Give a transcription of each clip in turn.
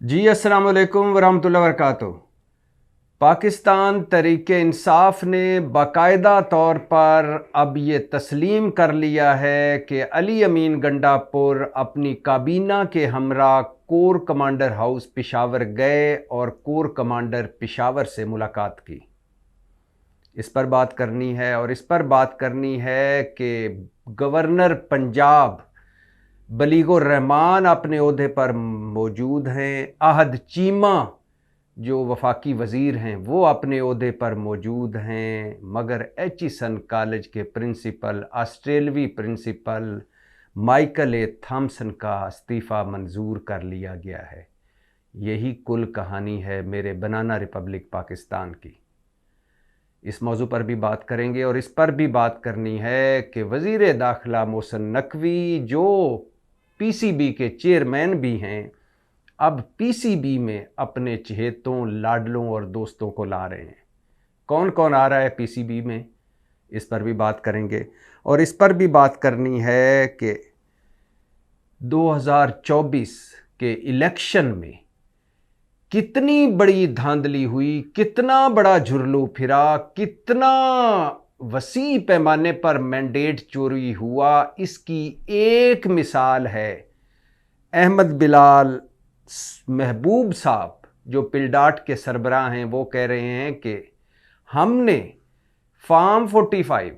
जी अस्सलाम वालेकुम वरहमतुल्लाहि वबरकातुहू। पाकिस्तान तहरीक इंसाफ ने बाकायदा तौर पर अब ये तस्लीम कर लिया है कि अली अमीन गंडापुर अपनी काबीना के हमरा कोर कमांडर हाउस पेशावर गए और कोर कमांडर पेशावर से मुलाकात की। इस पर बात करनी है और इस पर बात करनी है कि गवर्नर पंजाब बलीगुर रहमान अपने ओहदे पर मौजूद हैं। अहद चीमा जो वफाकी वज़ीर हैं वो अपने ओहदे पर मौजूद हैं, मगर एचिसन कॉलेज के प्रिंसिपल ऑस्ट्रेलवी प्रिंसिपल माइकल ए थॉम्सन का इस्तीफ़ा मंजूर कर लिया गया है। यही कुल कहानी है मेरे बनाना रिपब्लिक पाकिस्तान की। इस मौजू पर भी बात करेंगे और इस पर भी बात करनी है कि वज़ीर दाखिला मोहसिन नकवी जो पीसीबी के चेयरमैन भी हैं, अब पीसीबी में अपने चहेतों, लाडलों और दोस्तों को ला रहे हैं। कौन कौन आ रहा है पीसीबी में, इस पर भी बात करेंगे। और इस पर भी बात करनी है कि 2024 के इलेक्शन में कितनी बड़ी धांधली हुई, कितना बड़ा झुरलू फिरा, कितना वसी पैमाने पर मैंडेट चोरी हुआ। इसकी एक मिसाल है अहमद बिलाल महबूब साहब जो पिलडाट के सरबराह हैं। वो कह रहे हैं कि हमने फॉर्म 45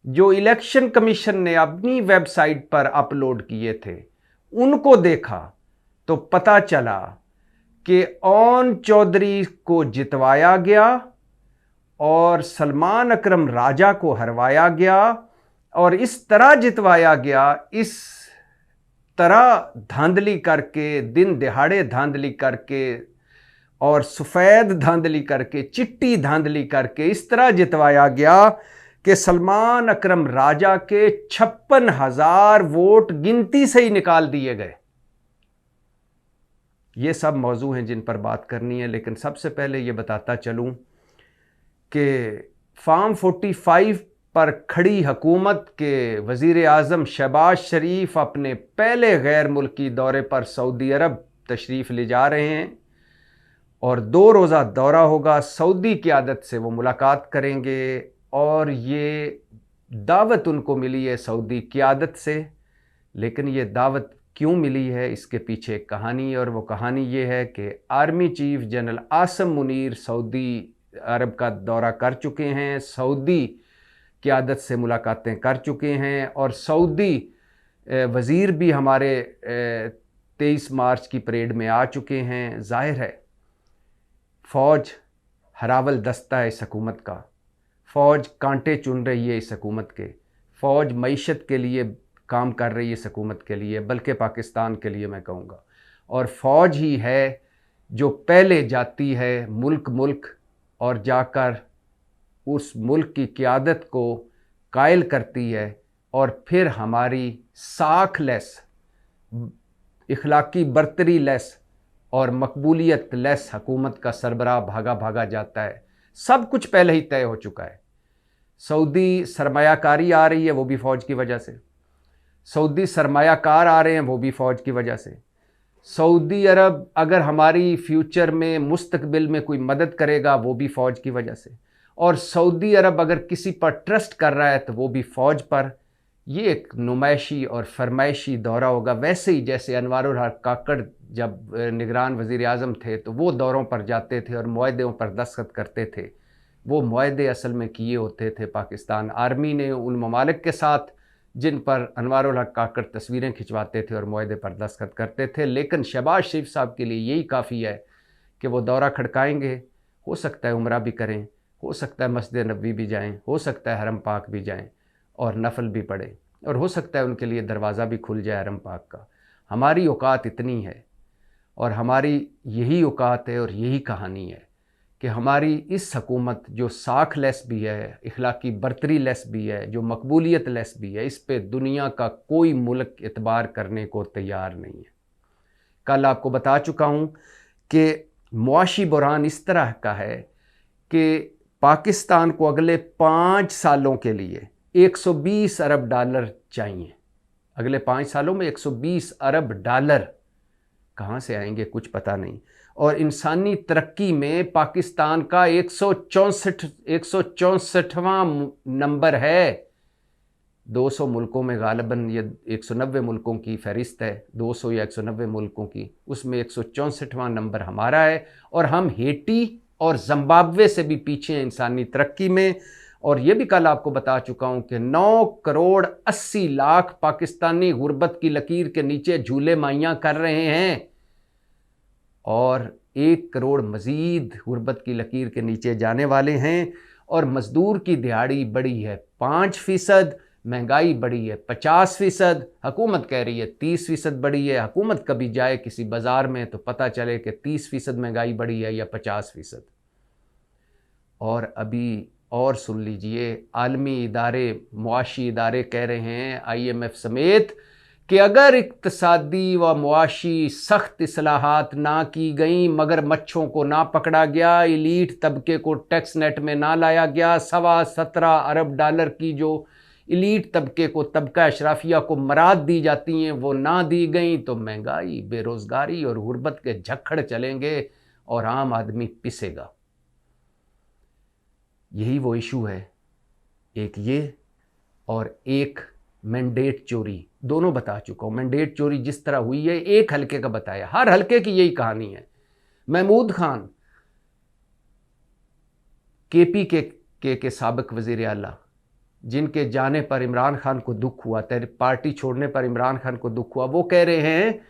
जो इलेक्शन कमीशन ने अपनी वेबसाइट पर अपलोड किए थे उनको देखा तो पता चला कि ओन चौधरी को जितवाया गया और सलमान अकरम राजा को हरवाया गया। और इस तरह जितवाया गया, इस तरह धांधली करके, दिन दिहाड़े धांधली करके और सफ़ेद धांधली करके, चिट्टी धांधली करके इस तरह जितवाया गया कि सलमान अकरम राजा के 56,000 वोट गिनती से ही निकाल दिए गए। ये सब मौजू हैं जिन पर बात करनी है, लेकिन सबसे पहले ये बताता चलूं कि फॉर्म 45 पर खड़ी हुकूमत के वज़ीर आज़म शहबाज शरीफ अपने पहले गैर मुल्की दौरे पर सऊदी अरब तशरीफ़ ले जा रहे हैं और 2 रोज़ा दौरा होगा। सऊदी क़यादत से वो मुलाकात करेंगे और ये दावत उनको मिली है सऊदी क़यादत से। लेकिन ये दावत क्यों मिली है, इसके पीछे एक कहानी, और वो कहानी ये है कि army chief general Asim Munir Saudi Arab का दौरा कर चुके हैं, सऊदी क़यादत से मुलाकातें कर चुके हैं और सऊदी वज़ीर भी हमारे 23 मार्च की परेड में आ चुके हैं। ज़ाहिर है फ़ौज हरावल दस्ता है इस हुकूमत का, फ़ौज कांटे चुन रही है इस हुकूमत के, फ़ौज मईशत के लिए काम कर रही है इस हुकूमत के लिए, बल्कि पाकिस्तान के लिए मैं कहूँगा। और फ़ौज ही है जो पहले जाती है मुल्क मुल्क और जाकर उस मुल्क की क़यादत को कायल करती है और फिर हमारी साख लेस, इखलाकी बरतरी लेस और मकबूलियत लेस हुकूमत का सरबराह भागा भागा जाता है। सब कुछ पहले ही तय हो चुका है। सऊदी सरमायाकारी आ रही है, वो भी फ़ौज की वजह से। सऊदी सरमायाकार आ रहे हैं, वो भी फ़ौज की वजह से। सऊदी अरब अगर हमारी फ्यूचर में मुस्तकबिल में कोई मदद करेगा, वो भी फ़ौज की वजह से। और सऊदी अरब अगर किसी पर ट्रस्ट कर रहा है तो वो भी फ़ौज पर। ये एक नुमाइशी और फरमाइशी दौरा होगा, वैसे ही जैसे अनवारुल हक काकड़ जब निगरान वज़ीर आज़म थे तो वो दौरों पर जाते थे और मुआहदों पर दस्तखत करते थे। वो मुआहदे असल में किए होते थे पाकिस्तान आर्मी ने उन ममालिक के साथ जिन पर अनवारुल हक काकड़ तस्वीरें खिंचवाते थे और मुआहदे पर दस्तखत करते थे। लेकिन शहबाज शरीफ साहब के लिए यही काफ़ी है कि वो दौरा खड़काएंगे, हो सकता है उम्रा भी करें, हो सकता है मस्जिद नबवी भी जाएं, हो सकता है हरम पाक भी जाएं और नफल भी पढ़ें, और हो सकता है उनके लिए दरवाज़ा भी खुल जाए हरम पाक का। हमारी औकात इतनी है और हमारी यही औकात है और यही कहानी है कि हमारी इस हकूमत जो साख लेस भी है, इखलाकी बरतरी लेस भी है, जो मकबूलियत लेस भी है, इस पे दुनिया का कोई मुल्क एतबार करने को तैयार नहीं है। कल आपको बता चुका हूँ कि मुआशी बुरहान इस तरह का है कि पाकिस्तान को अगले 5 सालों के लिए 120 अरब डॉलर चाहिए। अगले 5 सालों में 120 अरब डॉलर कहाँ से आएंगे कुछ पता नहीं। और इंसानी तरक्की में पाकिस्तान का 164वां नंबर है। 200 मुल्कों में गालिबन ये 190 मुल्कों की फहरिस्त है, 200 या 190 मुल्कों की, उसमें 164वां नंबर हमारा है। और हम हेटी और जिम्बाब्वे से भी पीछे हैं इंसानी तरक्की में। और ये भी कल आपको बता चुका हूँ कि 9 करोड़ 80 लाख पाकिस्तानी गुर्बत की लकीर के नीचे झूले माइयाँ कर रहे हैं, और 1 करोड़ मज़ीद गुर्बत की लकीर के नीचे जाने वाले हैं। और मज़दूर की दिहाड़ी बढ़ी है 5%, महंगाई बढ़ी है 50%। हुकूमत कह रही है 30% बढ़ी है। हुकूमत कभी जाए किसी बाज़ार में तो पता चले कि 30% महंगाई बढ़ी है या 50%। और अभी और सुन लीजिए, आलमी इदारे, मुआशी इदारे कह रहे हैं, IMF समेत, कि अगर इक्तसादी व मुआशी सख्त इस्लाहात ना की गई, मगर मच्छों को ना पकड़ा गया, इलीट तबके को टैक्स नेट में ना लाया गया, 17.25 अरब डॉलर की जो इलीट तबके को, तबका अशराफिया को मराद दी जाती हैं, वो ना दी गई, तो महंगाई, बेरोज़गारी और गुर्बत के झक्खड़ चलेंगे और आम आदमी पिसेगा। यही वो इशू है, एक ये और एक मैंडेट चोरी। दोनों बता चुका हूँ। मैंडेट चोरी जिस तरह हुई है, एक हलके का बताया, हर हलके की यही कहानी है। महमूद खान KP के साबिक वज़ीर आला, जिनके जाने पर इमरान खान को दुख हुआ, पार्टी छोड़ने पर इमरान खान को दुख हुआ, वो कह रहे हैं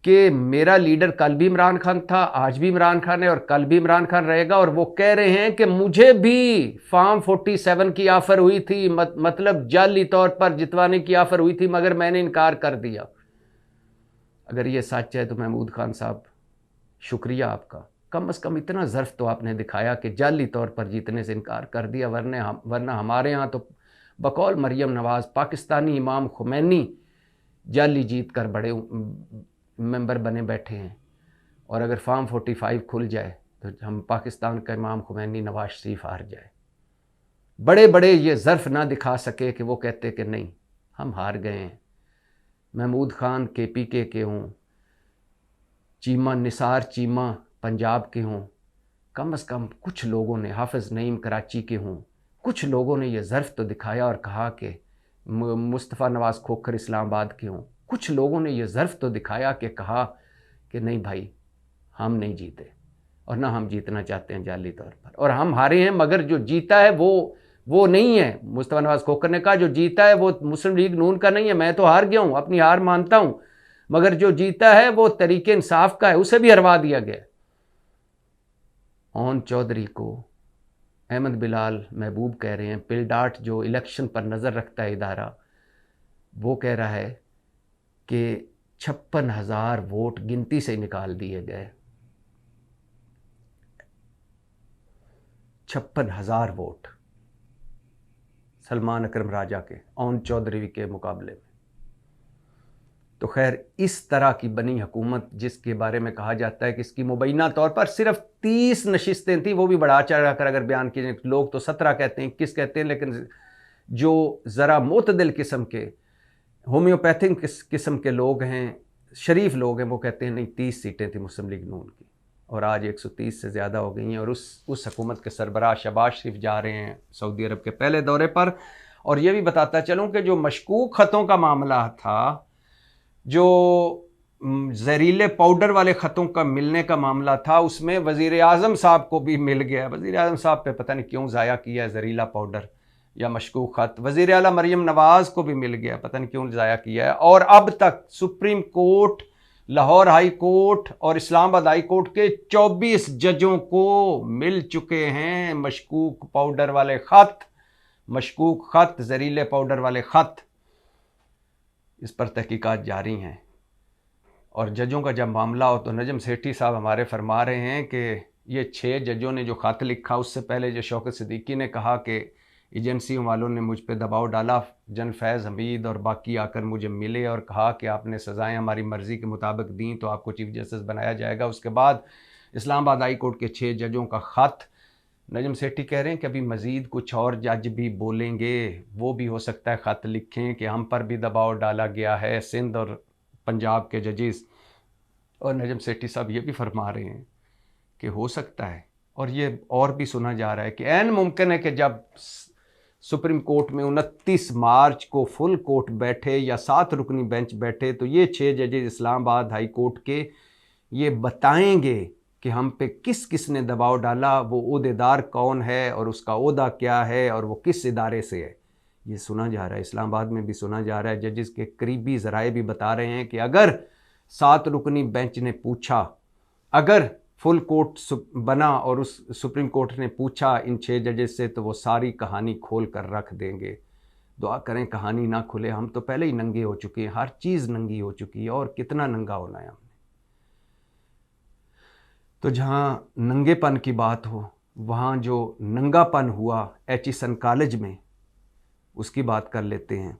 कि मेरा लीडर कल भी इमरान खान था, आज भी इमरान खान है और कल भी इमरान खान रहेगा। और वो कह रहे हैं कि मुझे भी फॉर्म 47 की ऑफ़र हुई थी, मतलब जाली तौर पर जितवाने की ऑफ़र हुई थी, मगर मैंने इनकार कर दिया। अगर ये सच है तो महमूद खान साहब शुक्रिया आपका, कम से कम इतना ज़र्फ तो आपने दिखाया कि जाली तौर पर जीतने से इनकार कर दिया। वरना हमारे यहाँ तो बकौल मरियम नवाज़ पाकिस्तानी इमाम खुमैनी जाली जीत कर बड़े मेंबर बने बैठे हैं। और अगर फॉर्म 45 खुल जाए तो हम पाकिस्तान का इमाम खुमैनी नवाज शरीफ हार जाए। बड़े बड़े ये ज़र्फ ना दिखा सके कि वो कहते कि नहीं हम हार गए हैं। महमूद खान KPK के हों, चीमा निसार चीमा पंजाब के हों, कम से कम कुछ लोगों ने, हाफिज़ नईम कराची के हों, कुछ लोगों ने ये ज़र्फ तो दिखाया और कहा कि मुस्तफ़ा नवाज़ खोखर इस्लामाबाद के हों, कुछ लोगों ने ये ज़र्फ तो दिखाया कि कहा कि नहीं भाई हम नहीं जीते और ना हम जीतना चाहते हैं जाली तौर पर, और हम हारे हैं। मगर जो जीता है वो नहीं है। मुस्तफ़ा नवाज़ खोखर ने कहा जो जीता है वो मुस्लिम लीग नून का नहीं है, मैं तो हार गया हूँ, अपनी हार मानता हूँ, मगर जो जीता है वो तरीके इंसाफ का है, उसे भी हरवा दिया गया। ओन चौधरी को अहमद बिलाल महबूब कह रहे हैं, पिलडाट जो इलेक्शन पर नज़र रखता है इदारा, वो कह रहा है कि 56,000 वोट गिनती से निकाल दिए गए। 56,000 वोट सलमान अकरम राजा के ओन चौधरी के मुकाबले में। तो खैर इस तरह की बनी हुकूमत, जिसके बारे में कहा जाता है कि इसकी मुबैना तौर पर सिर्फ 30 नशिस्तें थी, वो भी बढ़ा चढ़ा कर अगर बयान किए, लोग तो 17 कहते हैं, 21 कहते हैं, लेकिन जो ज़रा मोतदिल किस्म के होम्योपैथिक किस्म के लोग हैं, शरीफ लोग हैं, वो कहते हैं नहीं 30 सीटें थी मुस्लिम लीग नून की, और आज 130 से ज़्यादा हो गई हैं। और उस हुकूमत के सरबराह शहबाज शरीफ जा रहे हैं सऊदी अरब के पहले दौरे पर। और ये भी बताता चलूँ कि जो मशकूक ख़तों का मामला था, जो जहरीले पाउडर वाले ख़तों का मिलने का मामला था, उसमें वज़ीर आज़म साहब को भी मिल गया। वज़ीर आज़म साहब पे पता नहीं क्यों ज़ाया किया है जहरीला पाउडर या मशकूक ख़त। वज़ीर आला मरियम नवाज़ को भी मिल गया, पता नहीं क्यों ज़ाया किया है। और अब तक supreme court, Lahore high court और इस्लामाबाद हाई कोर्ट के 24 जजों को मिल चुके हैं मशकूक पाउडर वाले ख़त, मशकूक ख़त, जहरीले पाउडर वाले ख़त। इस पर तहकीकात जारी हैं। और जजों का जब मामला हो तो नजम सेठी साहब हमारे फरमा रहे हैं कि ये 6 जजों ने जो ख़त लिखा, उससे पहले जो शौकत सिद्दीकी ने कहा कि एजेंसी वालों ने मुझ पे दबाव डाला, जन फैज़ हमीद और बाकी आकर मुझे मिले और कहा कि आपने सज़ाएं हमारी मर्ज़ी के मुताबिक दी तो आपको चीफ जस्टिस बनाया जाएगा। उसके बाद इस्लामाबाद हाई कोर्ट के 6 जजों का ख़त। नजम सेठी कह रहे हैं कि अभी मज़ीद कुछ और जज भी बोलेंगे, वो भी हो सकता है ख़त लिखें कि हम पर भी दबाव डाला गया है, सिंध और पंजाब के जजेस। और नजम सेठी साहब ये भी फरमा रहे हैं कि हो सकता है, और ये और भी सुना जा रहा है कि ऐन मुमकिन है कि जब सुप्रीम कोर्ट में 29 मार्च को फुल कोर्ट बैठे या 7 रुकनी बेंच बैठे तो ये 6 जजेज इस्लामाबाद हाई कोर्ट के ये बताएंगे कि हम पे किस किस ने दबाव डाला, वो ओहदेदार कौन है और उसका ओहदा क्या है और वो किस इदारे से है। ये सुना जा रहा है, इस्लामाबाद में भी सुना जा रहा है। जजेस के करीबी ज़राए भी बता रहे हैं कि अगर 7 रुकनी बेंच ने पूछा, अगर फुल कोर्ट बना और उस सुप्रीम कोर्ट ने पूछा इन 6 जजेस से, तो वो सारी कहानी खोल कर रख देंगे। दुआ करें कहानी ना खुले, हम तो पहले ही नंगे हो चुके हैं, हर चीज़ नंगी हो चुकी है और कितना नंगा होना है हमने। तो जहाँ नंगेपन की बात हो, वहाँ जो नंगापन हुआ एचिसन कॉलेज में, उसकी बात कर लेते हैं।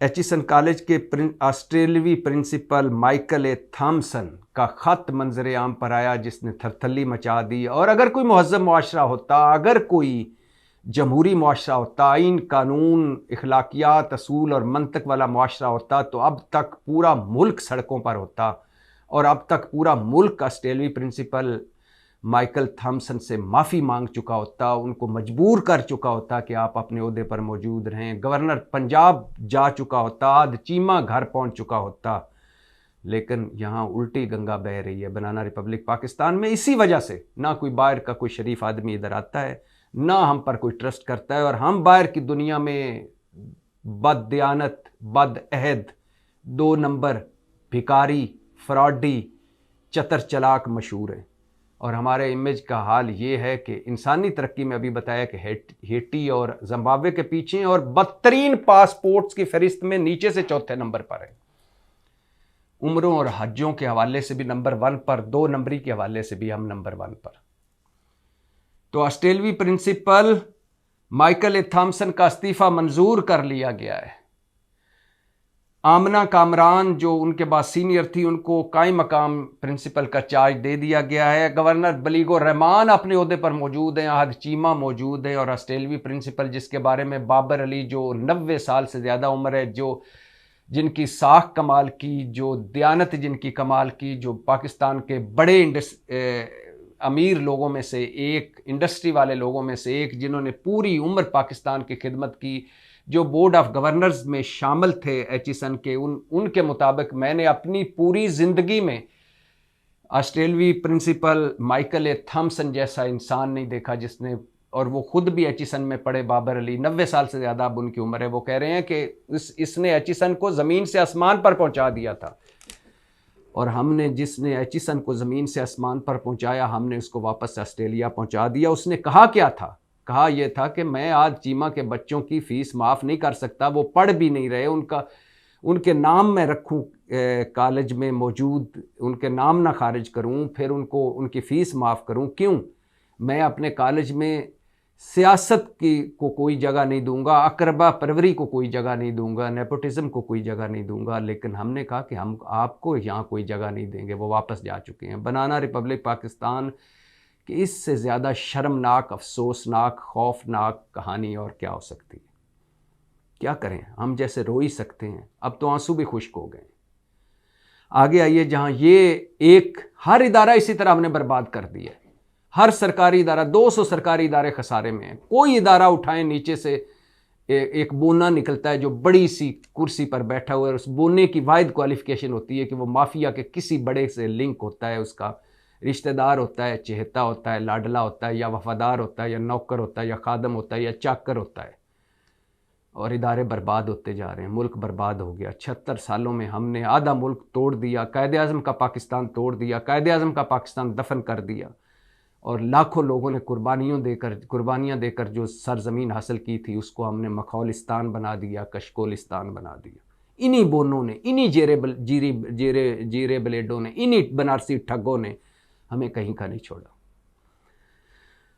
एचिसन कॉलेज के ऑस्ट्रेलवी प्रिंसिपल माइकल ए थॉमसन का ख़त मंजर आम पर आया जिसने थरथल्ली मचा दी। और अगर कोई महज़्ज़ब मुआशरा होता, अगर कोई जमहूरी मुआशरा होता, आइन कानून इखलाकियात असूल और मंतक वाला मुआशरा होता, तो अब तक पूरा मुल्क सड़कों पर होता और अब तक पूरा मुल्क ऑस्ट्रेलवी प्रिंसिपल माइकल थॉमसन से माफ़ी मांग चुका होता, उनको मजबूर कर चुका होता कि आप अपने ओहदे पर मौजूद रहें। गवर्नर पंजाब जा चुका होता, आध चीमा घर पहुंच चुका होता। लेकिन यहाँ उल्टी गंगा बह रही है बनाना रिपब्लिक पाकिस्तान में। इसी वजह से ना कोई बाहर का कोई शरीफ आदमी इधर आता है, ना हम पर कोई ट्रस्ट करता है, और हम बाहर की दुनिया में बददियानत, बदअहद, 2 नंबर, भिकारी, फ्रॉडी, चतर चलाक मशहूर है। और हमारे इमेज का हाल ये है कि इंसानी तरक्की में अभी बताया कि हेटी और जिम्बाब्वे के पीछे हैं और बदतरीन पासपोर्ट्स की फहरिस्त में नीचे से 4थे नंबर पर है। उम्रों और हज्जों के हवाले से भी नंबर 1 पर, 2 नंबरी के हवाले से भी हम नंबर 1 पर। तो ऑस्ट्रेलवी प्रिंसिपल माइकल ए थॉमसन का इस्तीफा मंजूर कर लिया गया है। आमना कामरान जो उनके बाद सीनियर थी, उनको कायम मकाम प्रिंसिपल का चार्ज दे दिया गया है। गवर्नर बलीगो रहमान अपने ओहदे पर मौजूद हैं, आहद चीमा मौजूद है, और ऑस्ट्रेलवी प्रिंसिपल जिसके बारे में बाबर अली, जो 90 साल से ज़्यादा उम्र है, जो जिनकी साख कमाल की, जो दयानत जिनकी कमाल की, जो पाकिस्तान के बड़े अमीर लोगों में से एक, इंडस्ट्री वाले लोगों में से एक, जिन्होंने पूरी उम्र पाकिस्तान की खिदमत की, जो बोर्ड ऑफ गवर्नर्स में शामिल थे एचिसन के, उनके मुताबिक मैंने अपनी पूरी ज़िंदगी में ऑस्ट्रेलवी प्रिंसिपल माइकल ए थॉमसन जैसा इंसान नहीं देखा जिसने, और वो खुद भी एचिसन में पढ़े, बाबर अली 90 साल से ज़्यादा अब उनकी उम्र है। वो कह रहे हैं कि इसने एचिसन को ज़मीन से आसमान पर पहुंचा दिया था, और हमने, जिसने एचिसन को ज़मीन से आसमान पर पहुंचाया, हमने उसको वापस ऑस्ट्रेलिया पहुंचा दिया। उसने कहा क्या था? कहा यह था कि मैं आज चीमा के बच्चों की फ़ीस माफ़ नहीं कर सकता, वो पढ़ भी नहीं रहे, उनके नाम मैं रखूं कॉलेज में मौजूद, उनके नाम ना खारिज करूं, फिर उनकी फ़ीस माफ़ करूं, क्यों? मैं अपने कॉलेज में सियासत को कोई जगह नहीं दूंगा, अकरबा परवरी को कोई जगह नहीं दूंगा, नेपोटिज्म को कोई जगह नहीं दूंगा। लेकिन हमने कहा कि हम आपको यहाँ कोई जगह नहीं देंगे। वो वापस जा चुके हैं। बनाना रिपब्लिक पाकिस्तान कि इससे ज़्यादा शर्मनाक, अफसोसनाक, खौफनाक कहानी और क्या हो सकती है? क्या करें, हम जैसे रो ही सकते हैं, अब तो आंसू भी खुश्क हो गए। आगे आइए, जहाँ ये हर इदारा इसी तरह हमने बर्बाद कर दिया है। हर सरकारी इदारा, 200 सरकारी इदारे खसारे में हैं। कोई इदारा उठाएं, नीचे से एक बोना निकलता है जो बड़ी सी कुर्सी पर बैठा हुआ है। उस बोने की वाहिद क्वालिफिकेशन होती है कि वो माफिया के किसी बड़े से लिंक होता है, उसका रिश्तेदार होता है, चहेता होता है, लाडला होता है, या वफादार होता है, या नौकर होता है, या खादम होता है, या चाकर होता है। और इदारे बर्बाद होते जा रहे हैं, मुल्क बर्बाद हो गया। 76 सालों में हमने आधा मुल्क तोड़ दिया, कायदे आज़म का पाकिस्तान तोड़ दिया, कायदे आज़म का पाकिस्तान दफन कर दिया, और लाखों लोगों ने कुर्बानियाँ देकर जो सरजमीन हासिल की थी उसको हमने मखौलिस्तान बना दिया, कशकोलिस्तान बना दिया। इन्हीं बोनों ने, इन्हीं जीरे ब्लेडों ने, इन्हीं बनारसी ठगों ने हमें कहीं का नहीं छोड़ा।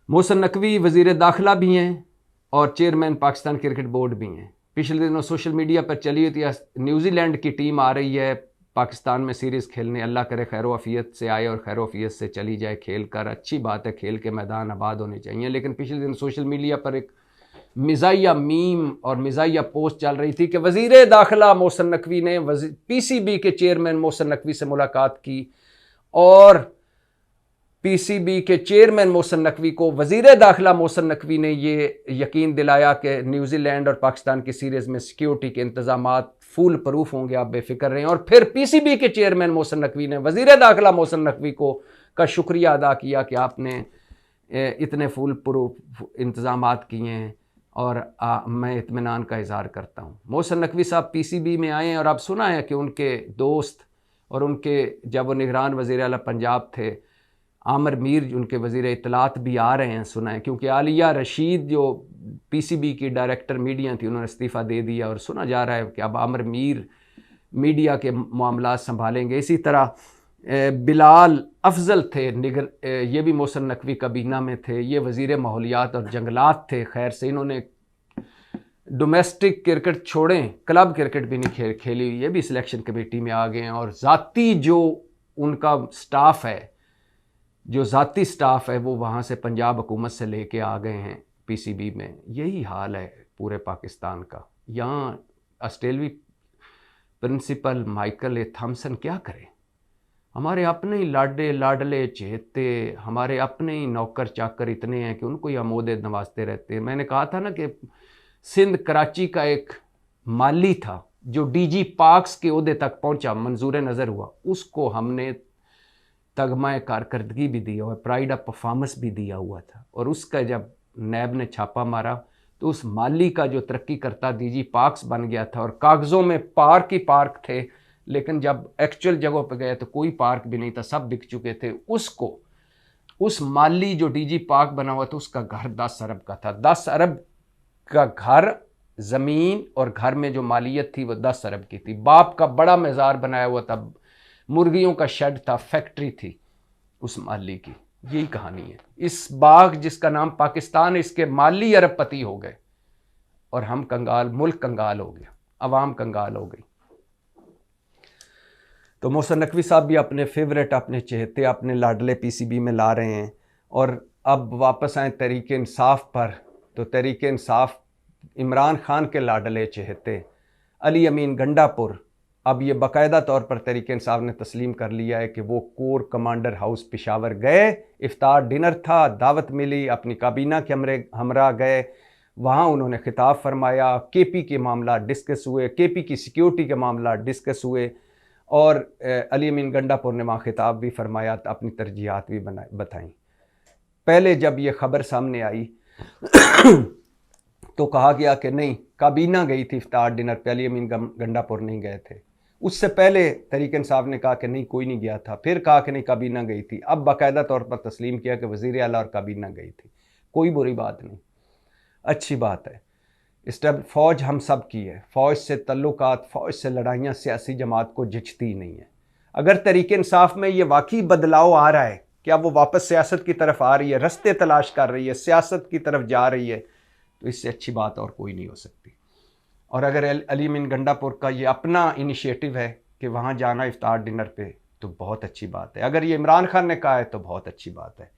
मोहसिन नकवी वज़ीर दाखिला भी हैं और चेयरमैन पाकिस्तान क्रिकेट बोर्ड भी हैं। पिछले दिनों सोशल मीडिया पर चली हुई थी, न्यूजीलैंड की टीम आ रही है पाकिस्तान में सीरीज़ खेलने। अल्लाह करे खैर वफ़ियत से आए और खैर वफ़ियत से चली जाए खेल कर। अच्छी बात है, खेल के मैदान आबाद होने चाहिए। लेकिन पिछले दिन सोशल मीडिया पर एक मिज़ाहिया मीम और मिज़ाहिया पोस्ट चल रही थी कि वज़ीर दाखिला मोहसिन नकवी ने PCB के चेयरमैन मोहसिन नकवी से मुलाकात की और पीसीबी के चेयरमैन मोहसिन नकवी को वजीर दाखिला मोहसिन नकवी ने ये यकीन दिलाया कि न्यूजीलैंड और पाकिस्तान की सीरीज़ में सिक्योरिटी के इंतजामात फुल प्रूफ होंगे, आप बेफिक्र रहें। और फिर पीसीबी के चेयरमैन मोहसिन नकवी ने वजीर दाखिला मोहसिन नकवी को का शुक्रिया अदा किया कि आपने इतने फुल प्रूफ इंतजामात किए हैं और मैं इत्मीनान का इजहार करता हूँ। मोहसिन नकवी साहब पीसीबी में आए हैं और आप सुना है कि उनके दोस्त और उनके जब वो निगरान वज़ीर आला पंजाब थे आमिर मीर उनके वज़ीर इत्तलात भी आ रहे हैं, सुना है, क्योंकि आलिया रशीद जो पीसीबी की डायरेक्टर मीडिया थी उन्होंने इस्तीफ़ा दे दिया और सुना जा रहा है कि अब आमिर मीर मीडिया के मामला संभालेंगे। इसी तरह बिलाल अफजल थे ये भी मोहसिन नकवी काबीना में थे, ये वज़ीर माहौलियात और जंगलात थे। खैर से इन्होंने डोमेस्टिक क्रिकेट छोड़ें, क्लब क्रिकेट भी नहीं खेली, ये भी सिलेक्शन कमेटी में आ गए हैं। और ज़ाती जो उनका स्टाफ है, जो ज़ाती स्टाफ है वो वहाँ से पंजाब हुकूमत से लेके आ गए हैं पीसीबी में। यही हाल है पूरे पाकिस्तान का। यहाँ ऑस्ट्रेलवी प्रिंसिपल माइकल ए थॉमसन क्या करें? हमारे अपने ही लाडले चहेते, हमारे अपने ही नौकर चाकर इतने हैं कि उनको ही आमोदे नवाजते रहते हैं। मैंने कहा था ना कि सिंध कराची का एक माली था जो डीजी पार्क्स के ओहदे तक पहुंचा, मंजूर नज़र हुआ, उसको हमने तगमा कारकर्दगी भी दिया हुआ, प्राइड ऑफ परफॉर्मेंस भी दिया हुआ था। और उसका जब नैब ने छापा मारा तो उस माली का जो तरक्की करता डीजी पार्क्स बन गया था और कागज़ों में पार्क ही पार्क थे, लेकिन जब एक्चुअल जगहों पर गए तो कोई पार्क भी नहीं था, सब बिक चुके थे। उसको उस माली जो डीजी पार्क बना हुआ था उसका घर 10 अरब का था। 10 अरब का घर, ज़मीन और घर में जो मालियत थी वो 10 अरब की थी। बाप का बड़ा मज़ार बनाया हुआ था, मुर्गियों का शेड था, फैक्ट्री थी उस माली की। यही कहानी है। इस बाग जिसका नाम पाकिस्तान है, इसके माली अरबपति हो गए और हम कंगाल, मुल्क कंगाल हो गया, अवाम कंगाल हो गई। तो मोहसिन नकवी साहब भी अपने फेवरेट, अपने चहेते, अपने लाडले पीसीबी में ला रहे हैं। और अब वापस आए तहरीक इंसाफ पर, तो तहरीक इंसाफ इमरान खान के लाडले चहेते अली अमीन गंडापुर अब ये बाकायदा तौर पर तहरीक इंसाफ ने तस्लीम कर लिया है कि वो कोर कमांडर हाउस पेशावर गए, इफ्तार डिनर था, दावत मिली, अपनी काबीना के हमरा गए, वहाँ उन्होंने खिताब फरमाया, केपी के मामला डिस्कस हुए, केपी की सिक्योरिटी के मामला डिस्कस हुए और अली अमीन गंडापुर ने वहाँ खिताब भी फरमाया, अपनी तरजीहात भी बताई। पहले जब ये ख़बर सामने आई तो कहा गया कि नहीं, काबीना गई थी इफ्तार डिनर पे, अली अमीन गंडापुर नहीं गए थे। उससे पहले तहरीक इंसाफ ने कहा कि नहीं, कोई नहीं गया था, फिर कहा कि नहीं, काबीना गई थी। अब बाकायदा तौर पर तस्लीम किया कि वज़ीर आला और काबीना गई थी। कोई बुरी बात नहीं, अच्छी बात है। इस टाइम फ़ौज हम सब की है, फ़ौज से तल्लुकात, फ़ौज से लड़ाइयाँ सियासी जमात को जिचती नहीं है। अगर तहरीक इंसाफ में ये वाकई बदलाव आ रहा है, क्या वो वापस सियासत की तरफ आ रही है, रस्ते तलाश कर रही है, सियासत की तरफ जा रही है, तो इससे अच्छी बात और कोई नहीं हो सकती। और अगर अली अमीन गंडापुर का ये अपना इनिशिएटिव है कि वहाँ जाना इफ्तार डिनर पे, तो बहुत अच्छी बात है। अगर ये इमरान खान ने कहा है तो बहुत अच्छी बात है।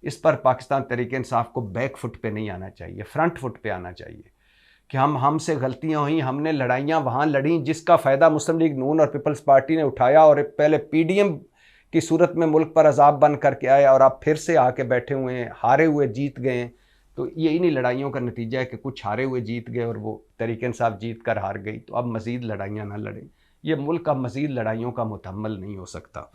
इस पर पाकिस्तान तहरीक इंसाफ को बैक फुट पे नहीं आना चाहिए, फ्रंट फुट पे आना चाहिए कि हमसे गलतियाँ हुई, हमने लड़ाइयाँ वहाँ लड़ी जिसका फ़ायदा मुस्लिम लीग नून और पीपल्स पार्टी ने उठाया और पहले पीडीएम की सूरत में मुल्क पर अजाब बन करके आए और आप फिर से आके बैठे हुए हैं, हारे हुए जीत गए। तो ये इन्हीं लड़ाइयों का नतीजा है कि कुछ हारे हुए जीत गए और वो तहरीक इंसाफ जीत कर हार गई। तो अब मज़ीद लड़ाइयाँ ना लड़ें, ये मुल्क अब मज़ीद लड़ाइयों का मुतहम्मल नहीं हो सकता।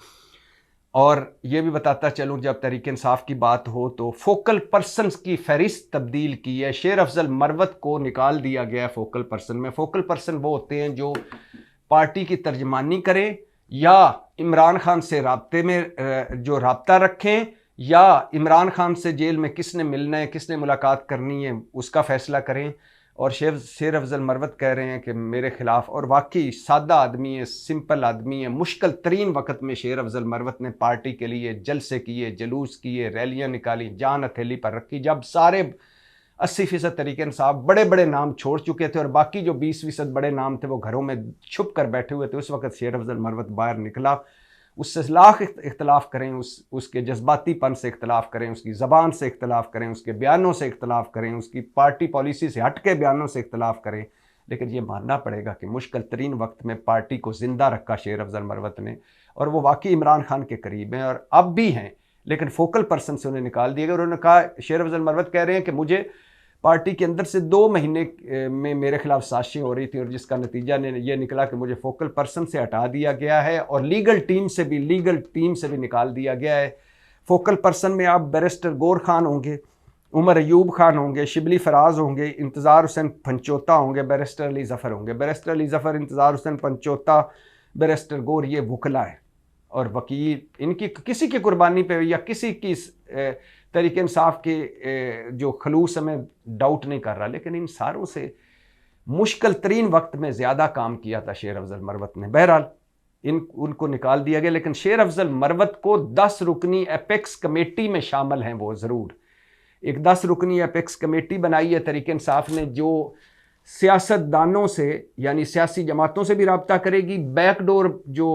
और ये भी बताता चलूँ, जब तहरीक इंसाफ की बात हो तो फोकल पर्सनस की फहरिस्त तब्दील की है। शेर अफजल मरवत को निकाल दिया गया फोकल पर्सन में। फोकल पर्सन वो होते हैं जो पार्टी की तर्जमानी करें या इमरान खान से राब्ते में जो राब्ता रखें या इमरान खान से जेल में किसने मिलना है, किसने मुलाकात करनी है, उसका फ़ैसला करें। और शेर अफजल मरवत कह रहे हैं कि मेरे ख़िलाफ़, और वाकई सादा आदमी है, सिंपल आदमी है। मुश्किल तरीन वक्त में शेर अफजल मरवत ने पार्टी के लिए जलसे किए, जुलूस किए, रैलियाँ निकाली, जान हथेली पर रखी। जब सारे 80% तहरीक इंसाफ बड़े बड़े नाम छोड़ चुके थे और बाकी जो 20% बड़े नाम थे वो घरों में छुप कर बैठे हुए थे, उस वक्त शेर अफजल मरवत बाहर निकला। उससे लाख इख्तलाफ करें, उसके जज्बातीपन से इख्तलाफ करें, उसकी ज़बान से इख्तलाफ करें, उसके बयानों से इख्तलाफ करें, उसकी पार्टी पॉलिसी से हट के बयानों से इख्तलाफ करें, लेकिन ये मानना पड़ेगा कि मुश्किल तरीन वक्त में पार्टी को ज़िंदा रखा शेर अफजल मरवत ने। और वो वाकई इमरान खान के करीब हैं और अब भी हैं, लेकिन फोकल पर्सन से उन्हें निकाल दिया गया। उन्होंने कहा, शेर अफजल मरवत कह रहे हैं कि मुझे पार्टी के अंदर से 2 महीने में मेरे खिलाफ साजिशें हो रही थी और जिसका नतीजा ने ये निकला कि मुझे फोकल पर्सन से हटा दिया गया है और लीगल टीम से भी निकाल दिया गया है। फोकल पर्सन में आप बैरिस्टर गौर खान होंगे, उमर अयूब खान होंगे, शिबली फराज होंगे, इंतज़ार हुसैन पंचोता होंगे, बैरिस्टर अली ज़फ़र होंगे। बैरिस्टर अली ज़फ़र, इंतज़ार हुसैन पंचोता, बैरिस्टर गौर, ये वकला है और वकील, इनकी किसी की कुर्बानी पे या किसी की तरीके इंसाफ के जो खलूस में डाउट नहीं कर रहा, लेकिन इन सारों से मुश्किल तरीन वक्त में ज़्यादा काम किया था शेर अफजल मरवत ने। बहरहाल उनको निकाल दिया गया, लेकिन शेर अफजल मरवत को 10 रुकनी एपेक्स कमेटी में शामिल हैं वो ज़रूर। एक 10 रुकनी एपेक्स कमेटी बनाई है तहरीक इंसाफ ने, जो सियासतदानों से यानी सियासी जमातों से भी रब्ता करेगी। बैकडोर जो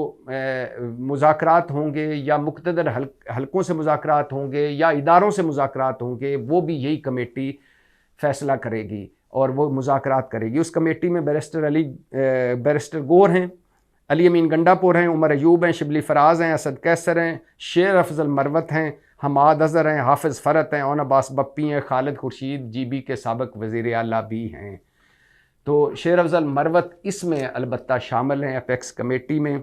मुज़ाकरात होंगे या मुक़तदर हलकों से मुज़ाकरात होंगे या इदारों से मुज़ाकरात होंगे, वो भी यही कमेटी फ़ैसला करेगी और वो मुज़ाकरात करेगी। उस कमेटी में बैरिस्टर गौर हैं, अली अमीन गंडापुर हैं, उमर अयूब हैं, शिबली फराज हैं, असद कैसर हैं, शेर अफजल मरवत हैं, हमाद अज़हर हैं, हाफिज़ फ़रत हैं, ओन अब्बास बप्पी हैं, खालिद खुर्शीद GB के साबिक़ वज़ीर आला भी हैं। तो शेर अफजल मरवत इसमें अलबत्ता शामिल हैं अपेक्स कमेटी में,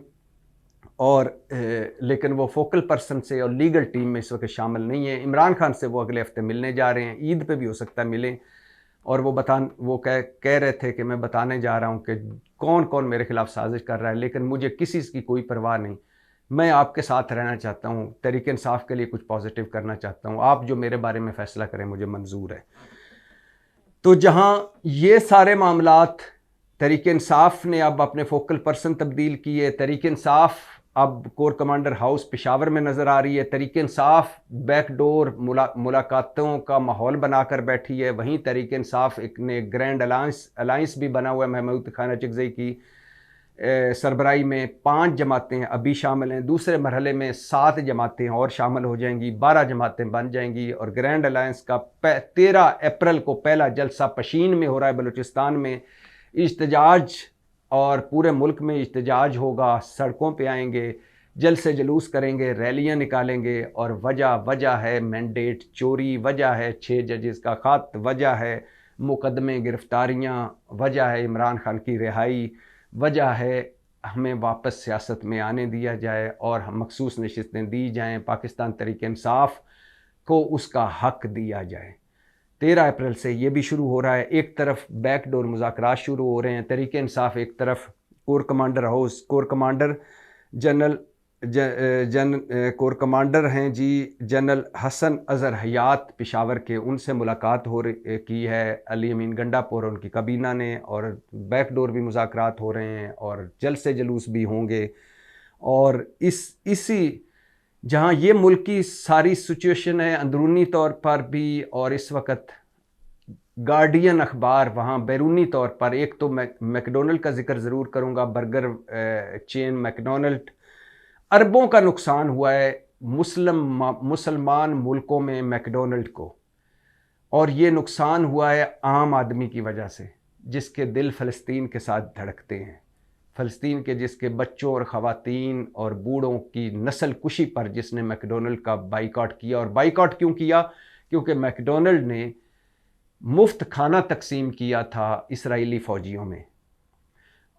और लेकिन वो फोकल पर्सन से और लीगल टीम में इस वक्त शामिल नहीं है। इमरान खान से वो अगले हफ्ते मिलने जा रहे हैं, ईद पे भी हो सकता है मिलें, और वो कह रहे थे कि मैं बताने जा रहा हूँ कि कौन कौन मेरे खिलाफ साजिश कर रहा है, लेकिन मुझे किसी की कोई परवाह नहीं। मैं आपके साथ रहना चाहता हूँ, तहरीक इंसाफ के लिए कुछ पॉजिटिव करना चाहता हूँ, आप जो मेरे बारे में फ़ैसला करें मुझे मंजूर है। तो जहाँ ये सारे मामलात तहरीक इंसाफ ने अब अपने फोकल पर्सन तब्दील किए, तहरीक इंसाफ अब कोर कमांडर हाउस पेशावर में नज़र आ रही है, तहरीक इंसाफ बैकडोर मुलाकातों का माहौल बनाकर बैठी है, वहीं तहरीक इंसाफ एक ने ग्रैंड अलायंस भी बना हुआ है। महमूद खान अचकज़ई की सरबराही में 5 जमातें अभी शामिल हैं, दूसरे मरहले में 7 जमातें और शामिल हो जाएंगी, 12 जमातें बन जाएंगी, और ग्रैंड अलायंस का 13 अप्रैल को पहला जलसा पशीन में हो रहा है बलूचिस्तान में। इज्तिजाज और पूरे मुल्क में इज्तिजाज होगा, सड़कों पे आएंगे, जल्द से जुलूस करेंगे, रैलियां निकालेंगे, और वजह है मैंडेट चोरी, वजह है 6 जजेस का ख़त, वजह है मुकदमे गिरफ्तारियां, वजह है इमरान खान की रिहाई, वजह है हमें वापस सियासत में आने दिया जाए और हम मखसूस नशिस्तें दी जाएं, पाकिस्तान तहरीक इंसाफ को उसका हक दिया जाए। 13 अप्रैल से ये भी शुरू हो रहा है। एक तरफ बैकडोर मुज़ाकरात शुरू हो रहे हैं, तहरीक इंसाफ एक तरफ core commander house, core commander core commander हैं जी जनरल हसन अज़हर हयात पेशावर के, उनसे मुलाकात की है अली अमीन गंडापुर उनकी कबीना ने, और बैकडोर भी मुज़ाकरात हो रहे हैं और जल्द से जुलूस भी होंगे। और इसी जहाँ ये मुल्क की सारी सिचुएशन है अंदरूनी तौर पर भी, और इस वक्त गार्डियन अखबार वहाँ बैरूनी तौर पर, एक तो मैकडोनल्ड का जिक्र ज़रूर करूँगा, बर्गर चेन मैकडोनल्ड, अरबों का नुकसान हुआ है मुसलमान मुल्कों में मैकडोनल्ड को, और ये नुकसान हुआ है आम आदमी की वजह से, जिसके दिल फ़लस्तीन के साथ धड़कते हैं, फ़लस्तीन के जिसके बच्चों और ख़वातीन और बूढ़ों की नस्ल कुशी पर जिसने मैकडोनल्ड का बाइकआउट किया। और बाइकआउट क्यों किया? क्योंकि मैकडोनल्ड ने मुफ्त खाना तकसीम किया था इसराइली फ़ौजियों में,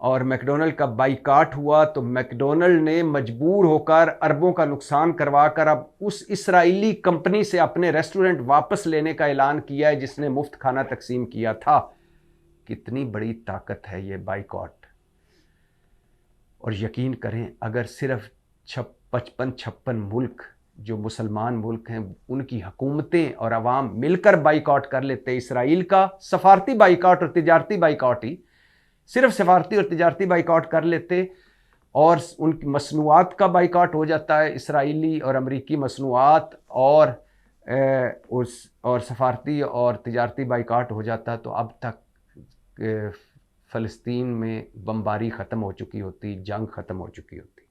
और मैकडोनल्ड का बाइकाट हुआ तो मैकडोनल्ड ने मजबूर होकर अरबों का नुकसान करवाकर अब उस इसराइली कंपनी से अपने रेस्टोरेंट वापस लेने का ऐलान किया है जिसने मुफ्त खाना तकसीम किया था। कितनी बड़ी ताकत है ये बाइकाट। और यकीन करें, अगर सिर्फ 55-56 मुल्क जो मुसलमान मुल्क हैं उनकी हुकूमतें और अवाम मिलकर बाइकाट कर लेते, इसराइल का सफारती बाइकाट और तिजारती बाइकाट ही, सिर्फ सफारती और तिजारती बाइकाट कर लेते, और उनकी मसनूआत का बाइकाट हो जाता है, इसराइली और अमरीकी मसनूआत और सफारती और तिजारती बाइकाट हो जाता, तो अब तक फ़लस्तीन में बमबारी ख़त्म हो चुकी होती, जंग ख़त्म हो चुकी होती।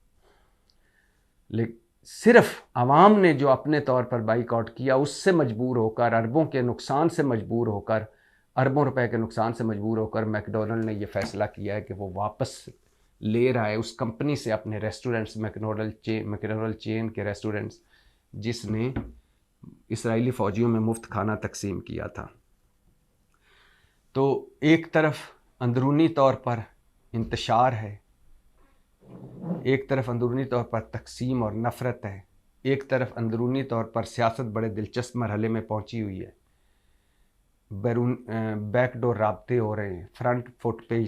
लेकिन सिर्फ आवाम ने जो अपने तौर पर बाइकाट किया, उससे मजबूर होकर, अरबों के नुकसान से मजबूर होकर, अरबों रुपए के नुकसान से मजबूर होकर मैकडोनल्ड ने यह फ़ैसला किया है कि वो वापस ले रहा है उस कंपनी से अपने रेस्टोरेंट्स, मैकडोनल्ड चेन के रेस्टोरेंट्स, जिसने इसराइली फ़ौजियों में मुफ्त खाना तकसीम किया था। तो एक तरफ अंदरूनी तौर पर इंतशार है, एक तरफ अंदरूनी तौर पर तकसीम और नफ़रत है, एक तरफ अंदरूनी तौर पर सियासत बड़े दिलचस्प मरहले में पहुंची हुई है। बैकडोर राब्ते हो रहे हैं, फ्रंट फुट पे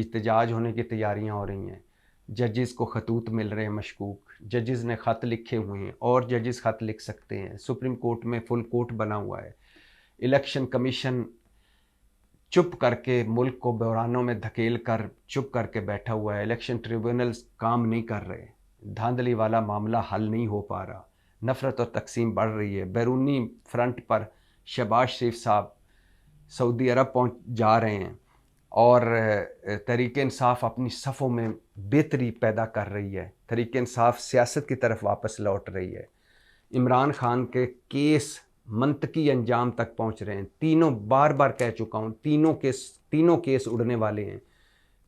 इhtजाज होने की तैयारियां हो रही हैं, जजेस को खतूत मिल रहे हैं मशकूक, जजेस ने ख़त लिखे हुए हैं और जजेस ख़त लिख सकते हैं, सुप्रीम कोर्ट में फुल कोर्ट बना हुआ है, इलेक्शन कमीशन चुप करके मुल्क को बहरानों में धकेल कर चुप करके बैठा हुआ है, इलेक्शन ट्रिब्यूनल्स काम नहीं कर रहे, धांधली वाला मामला हल नहीं हो पा रहा, नफ़रत और तकसीम बढ़ रही है। बैरूनी फ्रंट पर शहबाज शरीफ साहब सऊदी अरब पहुंच जा रहे हैं और तहरीक-ए-इंसाफ अपनी सफ़ों में बेहतरी पैदा कर रही है, तहरीक-ए-इंसाफ सियासत की तरफ वापस लौट रही है। इमरान खान के केस मंतकी अंजाम तक पहुंच रहे हैं, तीनों बार बार कह चुका हूं, तीनों केस उड़ने वाले हैं।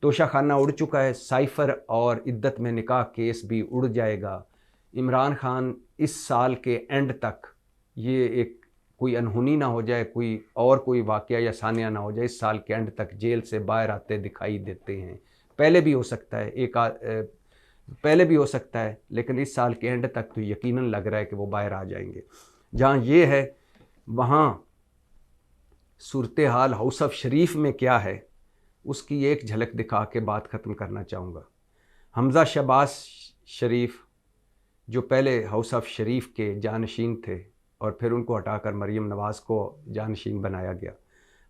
तोशाखाना उड़ चुका है, साइफ़र और इद्दत में निकाह केस भी उड़ जाएगा। इमरान खान इस साल के एंड तक, ये एक कोई अनहोनी ना हो जाए, कोई वाक़या या सानिया ना हो जाए, इस साल के एंड तक जेल से बाहर आते दिखाई देते हैं। पहले भी हो सकता है, लेकिन इस साल के एंड तक तो यकीनन लग रहा है कि वो बाहर आ जाएंगे। जहाँ ये है, वहाँ सूरत हाल हाउस ऑफ शरीफ में क्या है, उसकी एक झलक दिखा के बात ख़त्म करना चाहूँगा। हमज़ा शहबाज शरीफ जो पहले हाउस ऑफ शरीफ के जानशीन थे और फिर उनको हटाकर मरीम नवाज़ को जानशीन बनाया गया।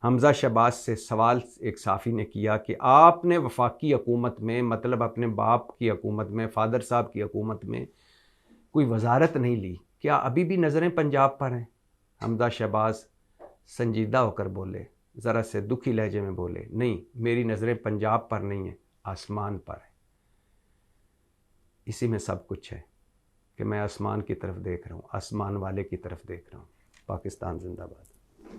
हमज़ा शहबाज से सवाल एक साफ़ी ने किया कि आपने वफाकी हुकूमत में, मतलब अपने बाप की हुकूमत में, फादर साहब की हुकूमत में कोई वजारत नहीं ली, क्या अभी भी नज़रें पंजाब पर हैं? हमज़ा शहबाज संजीदा होकर बोले, ज़रा से दुखी लहजे में बोले, नहीं, मेरी नज़रें पंजाब पर नहीं हैं, आसमान पर है। इसी में सब कुछ है कि मैं आसमान की तरफ देख रहा हूँ, आसमान वाले की तरफ देख रहा हूँ। पाकिस्तान जिंदाबाद।